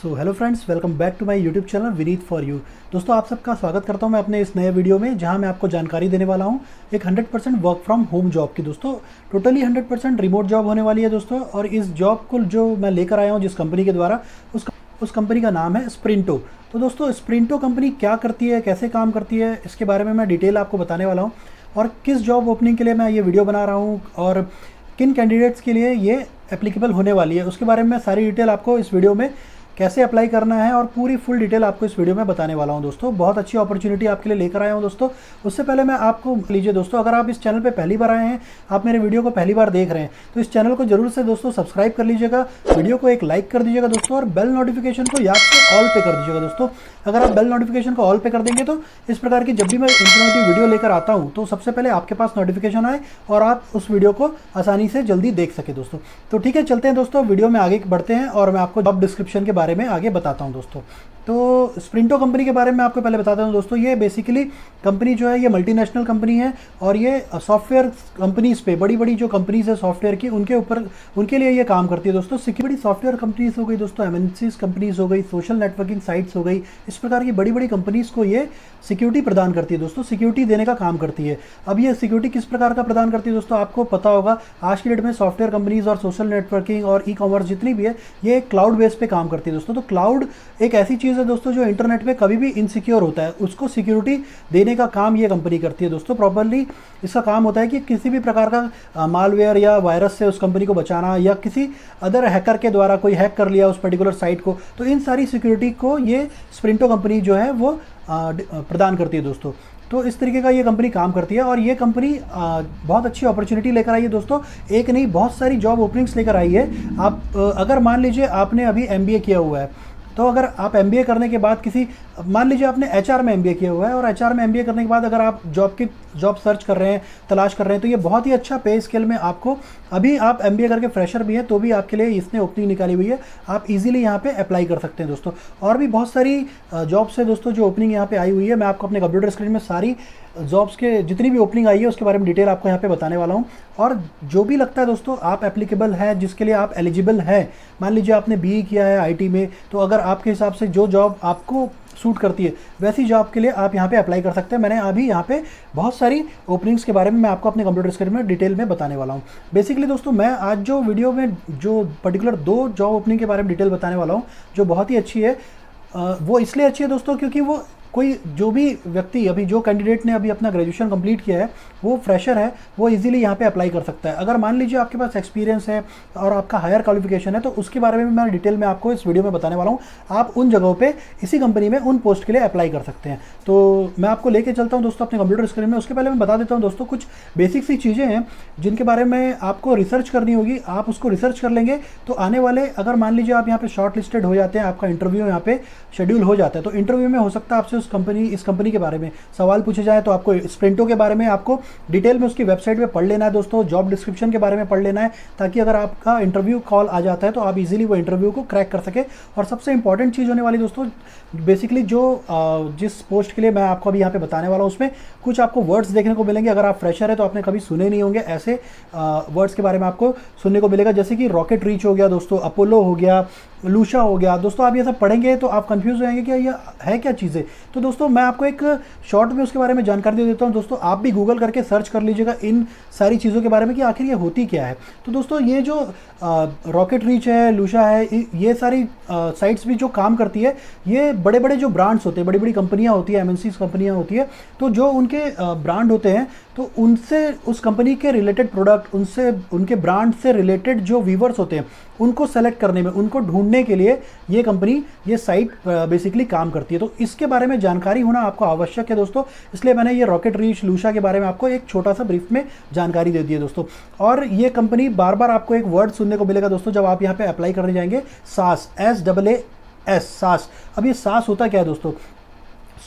So hello friends, welcome back to my YouTube channel Vineet for you. दोस्तों, आप सबका स्वागत करता हूं मैं अपने इस नए वीडियो में, जहां मैं आपको जानकारी देने वाला हूं एक 100% वर्क फ्रॉम होम जॉब की। दोस्तों, टोटली 100% रिमोट जॉब होने वाली है दोस्तों। और इस जॉब को जो मैं लेकर आया हूं जिस कंपनी के द्वारा, उस कंपनी का नाम है स्प्रिंटो। तो दोस्तों, स्प्रिंटो कंपनी क्या करती है, कैसे काम करती है, इसके बारे में मैं डिटेल आपको बताने वाला हूँ। और किस जॉब ओपनिंग के लिए मैं ये वीडियो बना रहा हूँ और किन कैंडिडेट्स के लिए ये एप्लीकेबल होने वाली है, उसके बारे में मैं सारी डिटेल आपको इस वीडियो में कैसे अप्लाई करना है और पूरी फुल डिटेल आपको इस वीडियो में बताने वाला हूं। दोस्तों, बहुत अच्छी अपॉर्चुनिटी आपके लिए लेकर आया हूं दोस्तों। उससे पहले मैं आपको लीजिए दोस्तों, अगर आप इस चैनल पे पहली बार आए हैं, आप मेरे वीडियो को पहली बार देख रहे हैं, तो इस चैनल को जरूर से दोस्तों सब्सक्राइब कर लीजिएगा, वीडियो को एक लाइक कर दीजिएगा दोस्तों, और बेल नोटिफिकेशन को याद से ऑल पे कर दीजिएगा दोस्तों। अगर आप बेल नोटिफिकेशन को ऑल पे कर देंगे तो इस प्रकार की जब भी मैं इन्फॉर्मेटिव वीडियो लेकर आता हूँ तो सबसे पहले आपके पास नोटिफिकेशन आए और आप उस वीडियो को आसानी से जल्दी देख सके दोस्तों। तो ठीक है, चलते हैं दोस्तों, वीडियो में आगे बढ़ते हैं और मैं आपको जॉब डिस्क्रिप्शन के बारे में आगे बताता हूँ दोस्तों। तो स्प्रिंटो कंपनी के बारे में आपको पहले बताता हूँ दोस्तों। ये बेसिकली कंपनी जो है ये मल्टीनेशनल कंपनी है और ये सॉफ्टवेयर कंपनीज पे, बड़ी बड़ी जो कंपनीज है सॉफ्टवेयर की, उनके ऊपर उनके लिए ये काम करती है दोस्तों। सिक्योरिटी सॉफ्टवेयर कंपनीज हो गई दोस्तों, एमएनसीज कंपनीज हो गई, सोशल नेटवर्किंग साइट्स हो गई, इस प्रकार की बड़ी बड़ी कंपनीज को ये सिक्योरिटी प्रदान करती है दोस्तों, सिक्योरिटी देने का काम करती है। अब ये सिक्योरिटी किस प्रकार का प्रदान करती है दोस्तों, आपको पता होगा आज की डेट में सॉफ्टवेयर कंपनीज और सोशल नेटवर्किंग और ई कॉमर्स जितनी भी है, ये क्लाउड बेस पे काम करती है दोस्तों। तो क्लाउड एक ऐसी चीज़ है दोस्तों जो इंटरनेट पे कभी भी इनसिक्योर होता है, उसको सिक्योरिटी देने का काम ये कंपनी करती है दोस्तों। प्रॉपर्ली इसका काम होता है कि किसी भी प्रकार का मालवेयर या वायरस से उस कंपनी को बचाना, या किसी अदर हैकर के द्वारा कोई हैक कर लिया उस पर्टिकुलर साइट को, तो इन सारी सिक्योरिटी को ये स्प्रिंटो कंपनी जो है वो प्रदान करती है दोस्तों। तो इस तरीके का ये कंपनी काम करती है और ये कंपनी बहुत अच्छी अपॉर्चुनिटी लेकर आई है दोस्तों। एक नहीं, बहुत सारी जॉब ओपनिंग्स लेकर आई है। आप अगर मान लीजिए आपने अभी एमबीए किया हुआ है, तो अगर आप एमबीए करने के बाद किसी, मान लीजिए आपने एचआर में एमबीए किया हुआ है और एचआर में एमबीए करने के बाद अगर आप जॉब सर्च कर रहे हैं, तलाश कर रहे हैं, तो ये बहुत ही अच्छा पे स्केल में आपको, अभी आप एमबीए करके फ्रेशर भी हैं तो भी आपके लिए इसने ओपनिंग निकाली हुई है, आप इजीली यहाँ पे अप्लाई कर सकते हैं दोस्तों। और भी बहुत सारी जॉब्स है दोस्तों जो ओपनिंग यहाँ पे आई हुई है। मैं आपको अपने कंप्यूटर स्क्रीन में सारी जॉब्स के जितनी भी ओपनिंग आई है उसके बारे में डिटेल आपको यहाँ पे बताने वाला हूँ। और जो भी लगता है दोस्तों आप एप्लीकेबल है, जिसके लिए आप एलिजिबल हैं, मान लीजिए आपने बीई किया है आईटी में, तो अगर आपके हिसाब से जो जॉब आपको सूट करती है वैसी जॉब के लिए आप यहाँ पे अप्लाई कर सकते हैं। मैंने अभी यहाँ पे बहुत सारी ओपनिंग्स के बारे में मैं आपको अपने कंप्यूटर स्क्रीन में डिटेल में बताने वाला हूँ। बेसिकली दोस्तों, मैं आज जो वीडियो में जो पर्टिकुलर 2 जॉब ओपनिंग के बारे में डिटेल बताने वाला हूँ जो बहुत ही अच्छी है, वो इसलिए अच्छी है दोस्तों क्योंकि वो कोई जो भी व्यक्ति, अभी जो कैंडिडेट ने अभी अपना ग्रेजुएशन कंप्लीट किया है, वो फ्रेशर है, वो इजीली यहाँ पे अप्लाई कर सकता है। अगर मान लीजिए आपके पास एक्सपीरियंस है और आपका हायर क्वालिफिकेशन है, तो उसके बारे में मैं डिटेल में आपको इस वीडियो में बताने वाला हूँ। आप उन जगहों पे इसी कंपनी में उन पोस्ट के लिए अप्लाई कर सकते हैं। तो मैं आपको लेके चलता हूँ दोस्तों अपने कंप्यूटर स्क्रीन में। उसके पहले मैं बता देता हूँ दोस्तों कुछ बेसिक सी चीज़ें हैं जिनके बारे में आपको रिसर्च करनी होगी। आप उसको रिसर्च कर लेंगे तो आने वाले, अगर मान लीजिए आप यहाँ पे शॉर्ट लिस्टेड हो जाते हैं, आपका इंटरव्यू यहाँ पे शेड्यूल हो जाता है, तो इंटरव्यू में हो सकता है आपसे इस कंपनी के बारे में सवाल पूछे जाए, तो आपको स्प्रिंटो के बारे में आपको डिटेल में उसकी वेबसाइट पे पढ़ लेना है दोस्तों, जॉब डिस्क्रिप्शन के बारे में पढ़ लेना है, ताकि अगर आपका इंटरव्यू कॉल आ जाता है तो आप इजीली वो इंटरव्यू को क्रैक कर सके। और सबसे इंपॉर्टेंट चीज़ होने वाली दोस्तों, बेसिकली जो जिस पोस्ट के लिए मैं आपको अभी यहाँ पे बताने वाला हूँ, उसमें कुछ आपको वर्ड्स देखने को मिलेंगे। अगर आप फ्रेशर है तो आपने कभी सुने नहीं होंगे, ऐसे वर्ड्स के बारे में आपको सुनने को मिलेगा, जैसे कि रॉकेट रीच हो गया दोस्तों, अपोलो हो गया, लूशा हो गया। दोस्तों, आप ये सब पढ़ेंगे तो आप कंफ्यूज हो जाएंगे कि ये है क्या चीज़ें। तो दोस्तों, मैं आपको एक शॉर्ट में उसके बारे में जानकारी दे देता हूँ दोस्तों। आप भी गूगल करके सर्च कर लीजिएगा इन सारी चीज़ों के बारे में कि आखिर ये होती क्या है। तो दोस्तों, ये जो रॉकेट रीच है, लूशा है, ये सारी साइट्स भी जो काम करती है, ये बड़े बड़े जो ब्रांड्स होते हैं, बड़ी बड़ी कंपनियाँ होती है, एमएनसीज कंपनियाँ होती है, तो जो उनके ब्रांड होते हैं, तो उनसे, उस कंपनी के रिलेटेड प्रोडक्ट, उनसे, उनके ब्रांड से रिलेटेड जो व्यूवर्स होते हैं, उनको सेलेक्ट करने में, उनको ढूंढने के लिए ये कंपनी, ये साइट बेसिकली काम करती है। तो इसके बारे में जानकारी होना आपको आवश्यक है दोस्तों, इसलिए मैंने ये रॉकेट रीच, लूशा के बारे में आपको एक छोटा सा ब्रीफ में जानकारी दे दी है दोस्तों। और ये कंपनी, बार बार आपको एक वर्ड सुनने को मिलेगा दोस्तों जब आप यहाँ पे अप्लाई करने जाएंगे, सास, SAAS, सास। अब ये सास होता क्या है दोस्तों?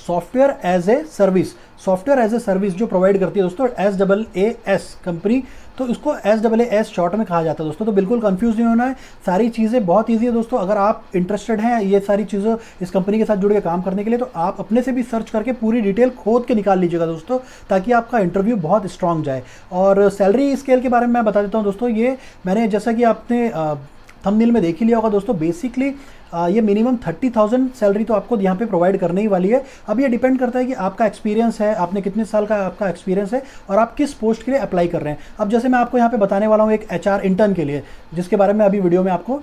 Software as a service, software as a service जो प्रोवाइड करती है दोस्तों SAAS कंपनी, तो इसको SAAS शॉर्ट में कहा जाता है दोस्तों। तो बिल्कुल कंफ्यूज नहीं होना है, सारी चीज़ें बहुत ईजी है दोस्तों। अगर आप इंटरेस्टेड हैं ये सारी चीज़ों, इस कंपनी के साथ जुड़ के काम करने के लिए, तो आप अपने से भी सर्च करके पूरी डिटेल खोद के निकाल लीजिएगा दोस्तों, ताकि आपका इंटरव्यू बहुत स्ट्रांग जाए। और सैलरी स्केल के बारे में मैं बता देता हूँ दोस्तों। ये मैंने, जैसा कि आपने थंबनेल में देख ही लिया होगा दोस्तों, बेसिकली ये मिनिमम 30,000 सैलरी तो आपको यहाँ पे प्रोवाइड करने ही वाली है। अब ये डिपेंड करता है कि आपका एक्सपीरियंस है, आपने कितने साल का आपका एक्सपीरियंस है और आप किस पोस्ट के लिए अप्लाई कर रहे हैं। अब जैसे मैं आपको यहाँ पे बताने वाला हूँ एक HR इंटर्न के लिए, जिसके बारे में अभी वीडियो में आपको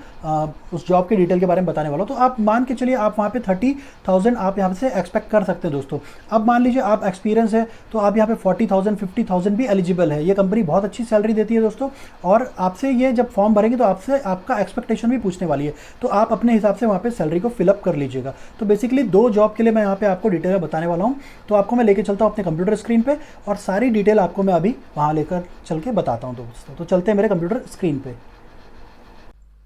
उस जॉब के डिटेल के बारे में बताने वाला हूँ। तो आप मान के चलिए आप वहाँ पे 30,000 आप यहाँ से एक्सपेक्ट कर सकते हैं दोस्तों। अब मान लीजिए आप एक्सपीरियंस है तो आप यहाँ पे 40,000 50,000 भी एलिजिबल है। ये कंपनी बहुत अच्छी सैलरी देती है दोस्तों, और आपसे ये जब फॉर्म भरेंगे तो आपसे आपका एक्सपेक्टेशन भी पूछने वाली है, तो आप अपने हिसाब से वहाँ पे सैलरी को फिलअप कर लीजिएगा। तो बेसिकली 2 जॉब के लिए मैं यहाँ पे आपको डिटेल में बताने वाला हूँ। तो आपको मैं लेके चलता हूँ अपने कंप्यूटर स्क्रीन पे और सारी डिटेल आपको मैं अभी वहाँ लेकर चल के बताता हूँ दोस्तों। तो चलते हैं मेरे कंप्यूटर स्क्रीन पे।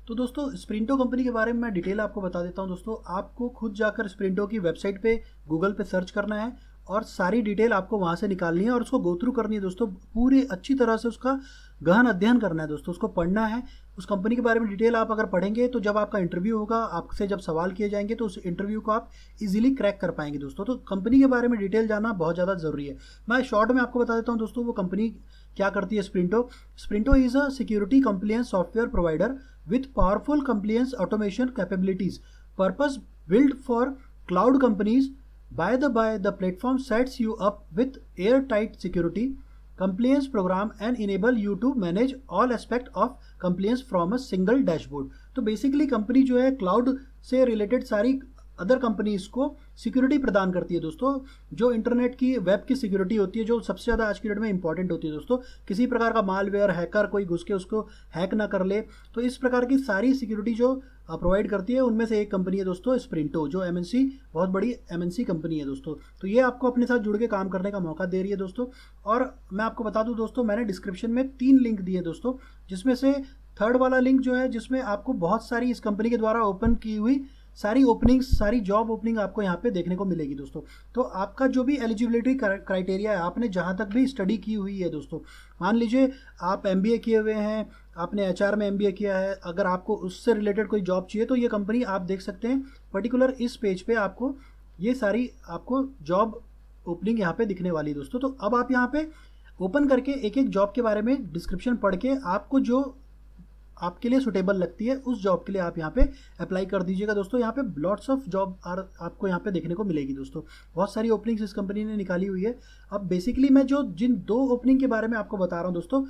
तो दोस्तों स्प्रिंटो कंपनी के बारे में मैं डिटेल आपको बता देता हूं दोस्तों। आपको खुद जाकर स्प्रिंटो की वेबसाइट पे गूगल पे सर्च करना है और सारी डिटेल आपको वहां से निकालनी है और उसको गो थ्रू करनी है दोस्तों। पूरी अच्छी तरह से उसका गहन अध्ययन करना है दोस्तों, उसको पढ़ना है। उस कंपनी के बारे में डिटेल आप अगर पढ़ेंगे तो जब आपका इंटरव्यू होगा, आपसे जब सवाल किए जाएंगे तो उस इंटरव्यू को आप इजीली क्रैक कर पाएंगे दोस्तों। तो कंपनी के बारे में डिटेल जानना बहुत ज़्यादा ज़रूरी है। मैं शॉर्ट में आपको बता देता हूँ दोस्तों वो कंपनी क्या करती है। Sprinto is a security compliance software provider with powerful compliance automation capabilities, purpose built for cloud companies. By the platform sets you up with airtight security compliance program and enable you to manage all aspect of compliance from a single dashboard. तो basically company जो है cloud से related सारी other companies को security प्रदान करती है दोस्तों। जो इंटरनेट की वेब की सिक्योरिटी होती है, जो सबसे ज़्यादा आज की डेट में इंपॉर्टेंट होती है दोस्तों। किसी प्रकार का मालवेयर हैकर कोई घुस के उसको हैक ना कर ले, तो इस प्रकार की सारी सिक्योरिटी जो प्रोवाइड करती है उनमें से एक कंपनी है दोस्तों स्प्रिंटो, जो MNC बहुत बड़ी MNC कंपनी है दोस्तों। तो ये आपको अपने साथ जुड़ के काम करने का मौका दे रही है दोस्तों। और मैं आपको बता दूं दोस्तों, मैंने डिस्क्रिप्शन में 3 लिंक दिए दोस्तों, जिसमें से थर्ड वाला लिंक जो है जिसमें आपको बहुत सारी इस कंपनी के द्वारा ओपन की हुई सारी ओपनिंग्स, सारी जॉब ओपनिंग आपको यहाँ पे देखने को मिलेगी दोस्तों। तो आपका जो भी एलिजिबिलिटी क्राइटेरिया है, आपने जहाँ तक भी स्टडी की हुई है दोस्तों, मान लीजिए आप MBA किए हुए हैं, आपने HR में MBA किया है, अगर आपको उससे रिलेटेड कोई जॉब चाहिए तो ये कंपनी आप देख सकते हैं। पर्टिकुलर इस पेज पे आपको ये सारी आपको जॉब ओपनिंग यहाँ पे दिखने वाली है दोस्तों। तो अब आप यहाँ पे ओपन करके एक एक जॉब के बारे में डिस्क्रिप्शन पढ़ के आपको जो आपके लिए सुटेबल लगती है उस जॉब के लिए आप यहाँ पे अप्लाई कर दीजिएगा दोस्तों। यहाँ पे लॉट्स ऑफ जॉब आपको यहाँ पे देखने को मिलेगी दोस्तों। बहुत सारी ओपनिंग्स इस कंपनी ने निकाली हुई है। अब बेसिकली मैं जो जिन 2 ओपनिंग के बारे में आपको बता रहा हूँ दोस्तों,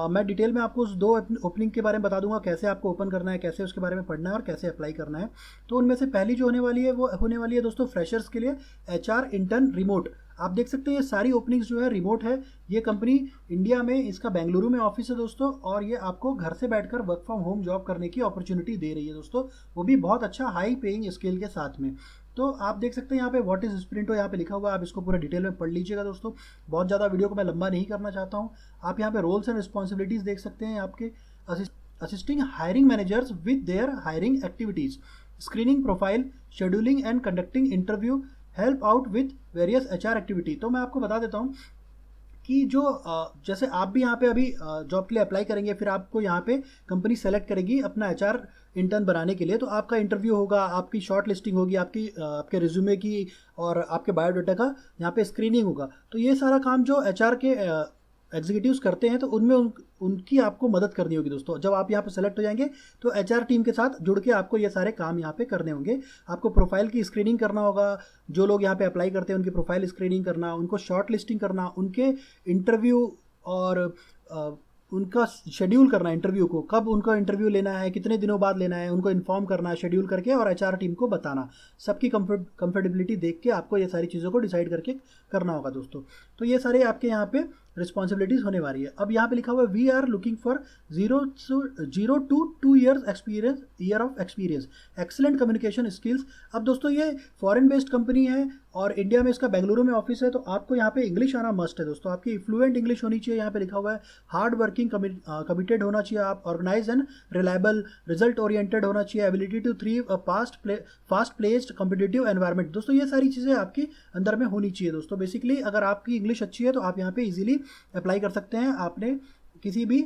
मैं डिटेल में आपको उस 2 ओपनिंग के बारे में बता दूंगा, कैसे आपको ओपन करना है, कैसे उसके बारे में पढ़ना है और कैसे अप्लाई करना है। तो उनमें से पहली जो होने वाली है वो होने वाली है दोस्तों फ्रेशर्स के लिए HR इंटर्न रिमोट। आप देख सकते हैं ये सारी ओपनिंग्स जो है रिमोट है। ये कंपनी इंडिया में, इसका बेंगलुरु में ऑफिस है दोस्तों, और ये आपको घर से बैठकर वर्क फ्रॉम होम जॉब करने की अपॉर्चुनिटी दे रही है दोस्तों, वो भी बहुत अच्छा हाई पेइंग स्केल के साथ में। तो आप देख सकते हैं यहाँ पे व्हाट इज स्प्रिंटो यहाँ पे लिखा हुआ है, आप इसको पूरा डिटेल में पढ़ लीजिएगा दोस्तों। बहुत ज़्यादा वीडियो को मैं लंबा नहीं करना चाहता हूँ। आप यहाँ पे रोल्स एंड रिस्पॉन्सिबिलिटीज़ देख सकते हैं आपके assisting hiring managers with their hiring activities, screening profile, scheduling and conducting interview, help out with various HR activity. तो मैं आपको बता देता हूँ कि जो जैसे आप भी यहाँ पे अभी जॉब के लिए अप्लाई करेंगे, फिर आपको यहाँ पे कंपनी सेलेक्ट करेगी अपना HR इंटर्न बनाने के लिए, तो आपका इंटरव्यू होगा, आपकी शॉर्ट लिस्टिंग होगी, आपके रिज्यूमे की और आपके बायोडाटा का यहाँ पे स्क्रीनिंग होगा। तो ये सारा काम जो HR के एग्जीक्यूटिव्स करते हैं, तो उनमें उनकी आपको मदद करनी होगी दोस्तों। जब आप यहाँ पे सेलेक्ट हो जाएंगे तो HR टीम के साथ जुड़ के आपको ये सारे काम यहाँ पे करने होंगे। आपको प्रोफाइल की स्क्रीनिंग करना होगा, जो लोग यहाँ पे अप्लाई करते हैं उनकी प्रोफाइल स्क्रीनिंग करना, उनको शॉर्ट लिस्टिंग करना, उनके इंटरव्यू और उनका शेड्यूल करना, इंटरव्यू को कब उनका इंटरव्यू लेना है, कितने दिनों बाद लेना है, उनको इन्फॉर्म करना शेड्यूल करके और HR टीम को बताना। सबकी कंफर्टेबिलिटी देख के आपको ये सारी चीज़ों को डिसाइड करके करना होगा दोस्तों। तो ये सारे आपके यहाँ पे रिस्पॉन्सिबिलिटीज़ होने वाली है। अब यहाँ पे लिखा हुआ है we are looking for 0 to 2 years experience, year of experience, excellent communication skills. अब दोस्तों ये फॉरेन बेस्ड कंपनी है और इंडिया में इसका बेंगलुरु में ऑफिस है, तो आपको यहाँ पे इंग्लिश आना मस्ट है दोस्तों। आपकी फ्लुएंट इंग्लिश होनी चाहिए। यहाँ पे लिखा हुआ है हार्ड वर्किंग कमिटेड होना चाहिए, आप organise and reliable, result oriented होना चाहिए, ability to thrive a fast paced competitive environment. दोस्तों ये सारी चीज़ें आपकी अंदर में होनी चाहिए दोस्तों। बेसिकली अगर आपकी इंग्लिश अच्छी है तो आप यहाँ पे इजीली अप्लाई कर सकते हैं। आपने किसी भी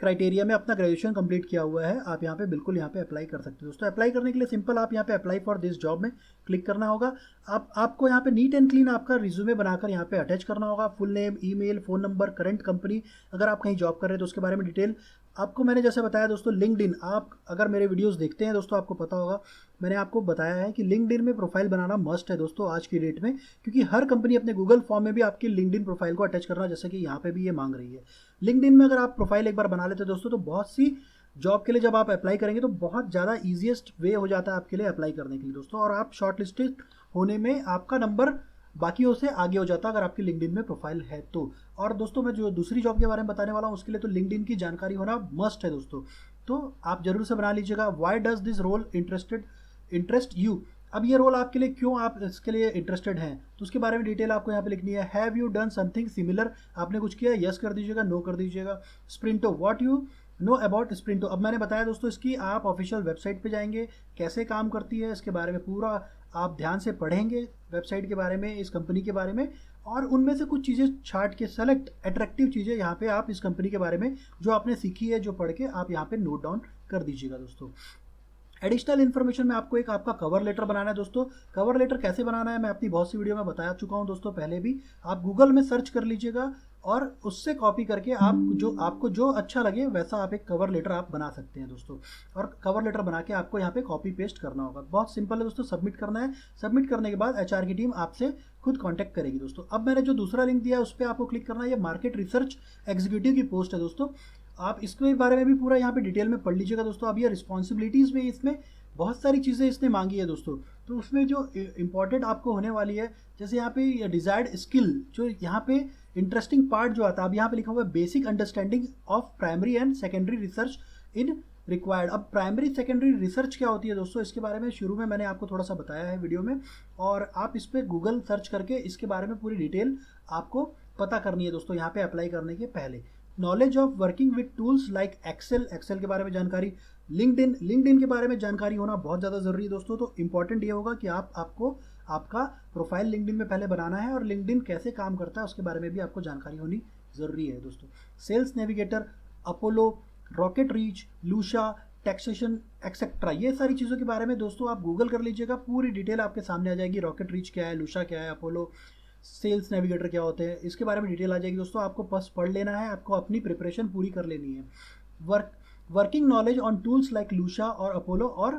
क्राइटेरिया में अपना ग्रेजुएशन कंप्लीट किया हुआ है, आप यहाँ पे बिल्कुल यहाँ पे अप्लाई कर सकते हो दोस्तों। अप्लाई करने के लिए सिंपल आप यहाँ पे अप्लाई फॉर दिस जॉब में क्लिक करना होगा। आपको यहाँ पे नीट एंड क्लीन आपका रिज्यूमे बनाकर यहाँ पे अटैच करना होगा। Full name, email, phone number, current company, अगर आप कहीं जॉब कर रहे हैं तो उसके बारे में डिटेल, आपको मैंने जैसे बताया दोस्तों, लिंक्डइन, आप अगर मेरे वीडियोस देखते हैं दोस्तों आपको पता होगा, मैंने आपको बताया है कि लिंक्डइन में प्रोफाइल बनाना मस्ट है दोस्तों आज की डेट में, क्योंकि हर कंपनी अपने गूगल फॉर्म में भी आपकी लिंक्डइन प्रोफाइल को अटैच करना, जैसे कि यहाँ पे भी ये मांग रही है। लिंक्डइन में अगर आप प्रोफाइल एक बार बना लेते हैं दोस्तों, तो बहुत सी जॉब के लिए जब आप अप्लाई करेंगे तो बहुत ज़्यादा ईजिएस्ट वे हो जाता है आपके लिए अप्लाई करने के लिए दोस्तों, और आप शॉर्ट लिस्टेड होने में आपका नंबर बाकियों से आगे हो जाता है अगर आपकी लिंक्डइन में प्रोफाइल है तो। और दोस्तों मैं जो दूसरी जॉब के बारे में बताने वाला हूँ उसके लिए तो लिंक्डइन की जानकारी होना मस्ट है दोस्तों, तो आप जरूर से बना लीजिएगा। Why does this role interest you, अब ये रोल आपके लिए क्यों, आप इसके लिए इंटरेस्टेड हैं, तो उसके बारे में डिटेल आपको यहाँ पे लिखनी है। Have you done something similar, आपने कुछ किया, यस कर दीजिएगा, नो कर दीजिएगा। स्प्रिंटो, व्हाट यू नो अबाउट स्प्रिंटो, अब मैंने बताया दोस्तों इसकी आप ऑफिशियल वेबसाइट पे जाएंगे, कैसे काम करती है इसके बारे में पूरा आप ध्यान से पढ़ेंगे, वेबसाइट के बारे में, इस कंपनी के बारे में, और उनमें से कुछ चीज़ें छाट के सेलेक्ट अट्रैक्टिव चीज़ें यहाँ पे आप इस कंपनी के बारे में जो आपने सीखी है, जो पढ़ के आप यहाँ पे नोट डाउन कर दीजिएगा दोस्तों। एडिशनल इन्फॉर्मेशन में आपको एक आपका कवर लेटर बनाना है दोस्तों। कवर लेटर कैसे बनाना है मैं अपनी बहुत सी वीडियो में बता चुका हूँ दोस्तों पहले भी, आप गूगल में सर्च कर लीजिएगा और उससे कॉपी करके आपको जो अच्छा लगे वैसा आप एक कवर लेटर आप बना सकते हैं दोस्तों। और कवर लेटर बना के आपको यहाँ पे कॉपी पेस्ट करना होगा, बहुत सिंपल है दोस्तों, सबमिट करना है। सबमिट करने के बाद एचआर की टीम आपसे खुद कांटेक्ट करेगी दोस्तों। अब मैंने जो दूसरा लिंक दिया है उस पर आपको क्लिक करना है, ये मार्केट रिसर्च एग्जीक्यूटिव की पोस्ट है दोस्तों, आप इसके बारे में भी पूरा यहाँ पे डिटेल में पढ़ लीजिएगा दोस्तों। अब ये रिस्पॉन्सिबिलिटीज़ में इसमें बहुत सारी चीज़ें इसने मांगी है दोस्तों, तो उसमें जो इम्पॉर्टेंट आपको होने वाली है, जैसे यहाँ पे डिजायर्ड स्किल, जो यहाँ पे इंटरेस्टिंग पार्ट जो आता है, अब यहाँ पे लिखा हुआ है basic understanding of primary and secondary research in required. अब प्राइमरी सेकेंडरी रिसर्च क्या होती है दोस्तों, इसके बारे में शुरू में मैंने आपको थोड़ा सा बताया है वीडियो में, और आप इस पर गूगल सर्च करके इसके बारे में पूरी डिटेल आपको पता करनी है दोस्तों यहाँ पे अप्लाई करने के पहले। Knowledge of working with tools like Excel के बारे में जानकारी, लिंक्डइन के बारे में जानकारी होना बहुत ज़्यादा ज़रूरी है दोस्तों। तो इंपॉर्टेंट ये होगा कि आपको आपका प्रोफाइल लिंक्डइन में पहले बनाना है, और लिंक्डइन कैसे काम करता है उसके बारे में भी आपको जानकारी होनी ज़रूरी है दोस्तों। Sales Navigator, Apollo, Rocket Reach, Lusha, taxation etcetera, ये सारी चीज़ों के बारे में दोस्तों आप गूगल कर लीजिएगा, पूरी डिटेल आपके सामने आ जाएगी। रॉकेट रीच क्या है, लूशा क्या है, अपोलो, सेल्स नेविगेटर क्या होते हैं, इसके बारे में डिटेल आ जाएगी दोस्तों। आपको बस पढ़ लेना है, आपको अपनी प्रिपरेशन पूरी कर लेनी है। Working knowledge on tools like Lusha और अपोलो और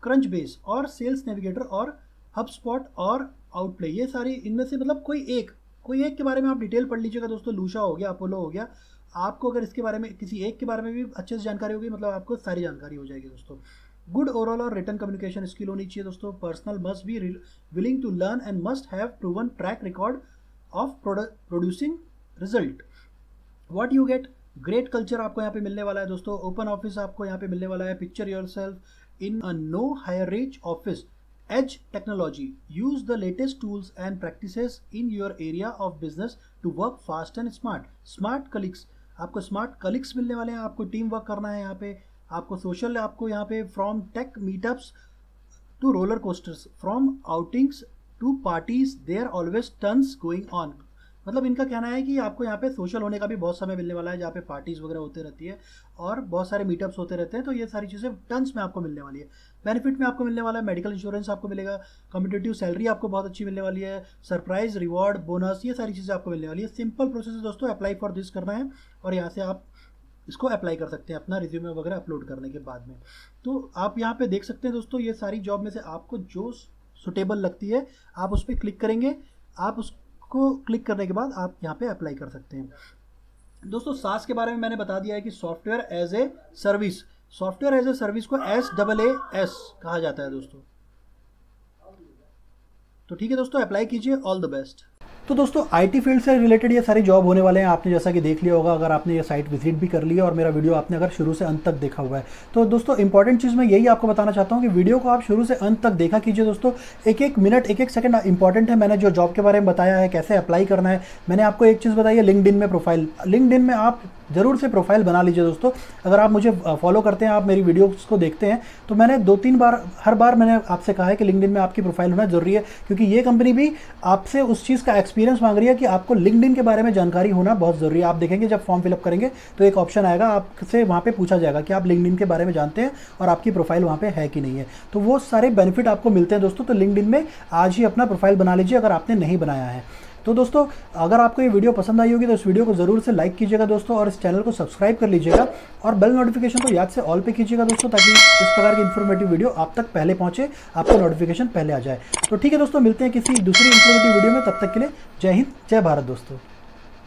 क्रंच बेस और सेल्स नेविगेटर और हबस्पॉट और आउटप्ले, ये सारी इनमें से मतलब कोई एक के बारे में आप डिटेल पढ़ लीजिएगा दोस्तों। लूशा हो गया, अपोलो हो गया, आपको अगर इसके बारे में किसी एक के बारे में भी अच्छे से जानकारी होगी, मतलब आपको सारी जानकारी हो जाएगी दोस्तों। गुड ओवरऑल और रिटन कम्युनिकेशन स्किल होनी चाहिए दोस्तों। Personal must be willing to learn and must have proven track record of producing result. What you get, great culture आपको यहाँ पे मिलने वाला है दोस्तों। ओपन ऑफिस आपको यहाँ पे मिलने वाला है। Picture yourself in a no higher range office, edge technology, use the latest tools and practices in your area of business to work fast and smart. Smart colleagues, आपको स्मार्ट कलीग्स मिलने वाले हैं, आपको टीम वर्क करना है यहाँ पे। आपको सोशल, आपको यहाँ पे from tech meetups to roller coasters, from outings to parties, there always tons going on. मतलब इनका कहना है कि आपको यहाँ पे सोशल होने का भी बहुत समय मिलने वाला है, जहाँ पे पार्टीज़ वगैरह होते रहती है और बहुत सारे मीटअप्स होते रहते हैं, तो ये सारी चीज़ें टन्स में आपको मिलने वाली है। बेनिफिट में आपको मिलने वाला है मेडिकल इंश्योरेंस आपको मिलेगा, कम्पिटिटिव सैलरी आपको बहुत अच्छी मिलने वाली है, सरप्राइज रिवॉर्ड, बोनस, ये सारी चीज़ें आपको मिलने वाली है। सिंपल प्रोसेस है दोस्तों, अप्लाई फॉर दिस करना है और यहाँ से आप इसको अप्लाई कर सकते हैं अपना रिज्यूमे वगैरह अपलोड करने के बाद में। तो आप यहाँ पे देख सकते हैं दोस्तों, ये सारी जॉब में से आपको जो सुटेबल लगती है आप उस पर क्लिक करेंगे, आप उसको क्लिक करने के बाद आप यहाँ पे अप्लाई कर सकते हैं दोस्तों। सास के बारे में मैंने बता दिया है कि software as a service, software as a service को SaaS कहा जाता है दोस्तों। तो ठीक है दोस्तों, अप्लाई कीजिए, ऑल द बेस्ट। तो दोस्तों IT फील्ड से रिलेटेड ये सारी जॉब होने वाले हैं, आपने जैसा कि देख लिया होगा अगर आपने ये साइट विजिट भी कर लिया और मेरा वीडियो आपने अगर शुरू से अंत तक देखा हुआ है। तो दोस्तों इंपॉर्टेंट चीज़ मैं यही आपको बताना चाहता हूँ कि वीडियो को आप शुरू से अंत तक देखा कीजिए दोस्तों। एक एक मिनट, एक एक सेकंड इंपॉर्टेंट है। मैंने जो जॉब के बारे में बताया है, कैसे अप्लाई करना है, मैंने आपको एक चीज़ बताई है, लिंक्डइन में प्रोफाइल, लिंक्डइन में आप ज़रूर से प्रोफाइल बना लीजिए दोस्तों। अगर आप मुझे फॉलो करते हैं, आप मेरी वीडियोस को देखते हैं, तो मैंने 2-3 बार, हर बार मैंने आपसे कहा है कि लिंक्डइन में आपकी प्रोफाइल होना ज़रूरी है, क्योंकि ये कंपनी भी आपसे उस चीज़ का एक्सपीरियंस मांग रही है कि आपको लिंक्डइन के बारे में जानकारी होना बहुत ज़रूरी है। आप देखेंगे जब फॉर्म फिलअप करेंगे तो एक ऑप्शन आएगा, आपसे वहाँ पे पूछा जाएगा कि आप लिंक्डइन के बारे में जानते हैं और आपकी प्रोफाइल वहाँ पे है कि नहीं है। तो वो सारे बेनिफिट आपको मिलते हैं दोस्तों। तो लिंक्डइन में आज ही अपना प्रोफाइल बना लीजिए अगर आपने नहीं बनाया है। तो दोस्तों अगर आपको ये वीडियो पसंद आई होगी तो इस वीडियो को ज़रूर से लाइक कीजिएगा दोस्तों, और इस चैनल को सब्सक्राइब कर लीजिएगा और बेल नोटिफिकेशन को याद से ऑल पे कीजिएगा दोस्तों, ताकि इस प्रकार की इन्फॉर्मेटिव वीडियो आप तक पहले पहुंचे, आपको नोटिफिकेशन पहले आ जाए। तो ठीक है दोस्तों, मिलते हैं किसी दूसरी इन्फॉर्मेटिव वीडियो में, तब तक के लिए जय हिंद, जय भारत दोस्तों।